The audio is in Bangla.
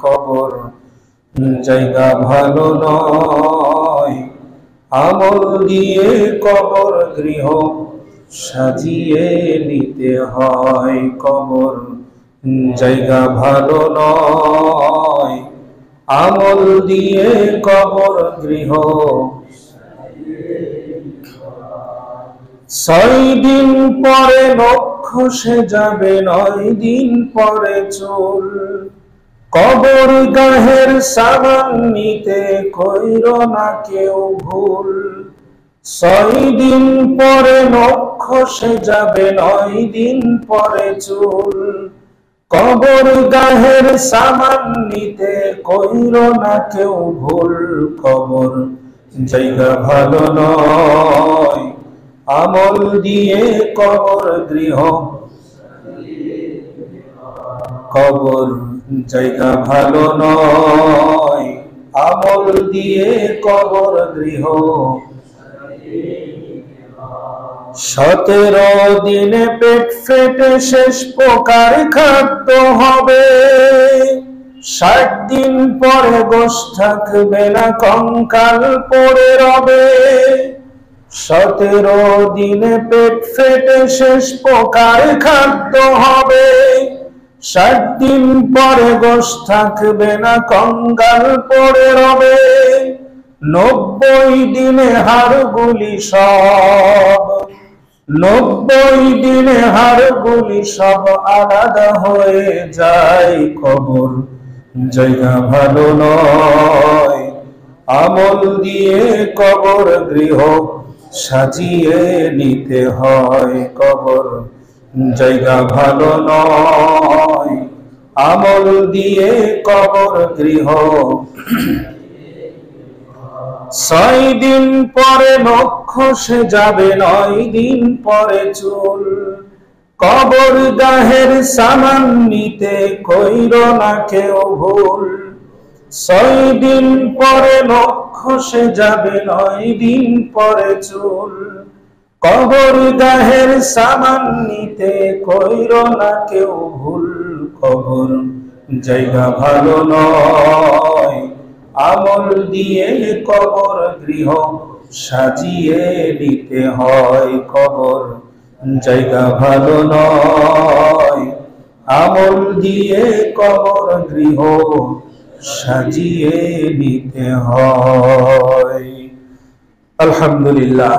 কবর জায়গা ভালো নয়। আমল দিয়ে কবর গৃহ সাজিয়ে নিতে হয়। কবর জায়গা ভালো নয়। আমল দিয়ে কবর গৃহ 6 দিন পরে নখ খসে যাবে, 9 দিন পরে চুল। কবর গাহের সামান নিতে কইরো না কেউ ভুল। 6 দিন পরে নখ খসে যাবে, 9 দিন পরে চুল। কবর গাহের সামান নিতে কইরো না কেউ ভুল। কবর জায়গা ভালো নয়। আমল দিয়ে কবর গৃহ কবর জায়গা ভালো নয়। আমল দিয়ে কবর গৃহ 17 দিনে পেট ফেটে শেষ প্রকার খাদ্য হবে। 60 দিন পরে গোশ থাকবে না, কঙ্কাল পড়ে রবে। 17 দিনে পেট ফেটে শেষ প্রকার খাদ্য হবে। 60 দিন পরে গোশ থাকবে না, কঙ্কাল পড়ে রবে। 90 দিনে হাড়গুলি সব 90 দিনে হাড়গুলি সব আলাদা হয়ে যায়। কবর জায়গা ভালো নয়। আমল দিয়ে কবর গৃহ সাজিয়ে নিতে হয়। কবর জায়গা ভালো নয়। আমল দিয়ে কবর গৃহ 6 দিন পরে নখ খসে যাবে, 9 দিন পরে চুল। কবর গাহের সামান নিতে কইরো না কেউ ভুল। 6 দিন পরে নখ খসে যাবে, 9 দিন পরে চুল। কবর গাহের সামান নিতে কইরো না কেউ ভুল। কবর জায়গা ভালো নয়। আমল দিয়ে কবর গৃহ সাজিয়ে নিতে হয়। কবর জায়গা ভালো নয়। আমল দিয়ে কবর গৃহ সাজিয়ে নিতে হয়। আলহামদুলিল্লাহ।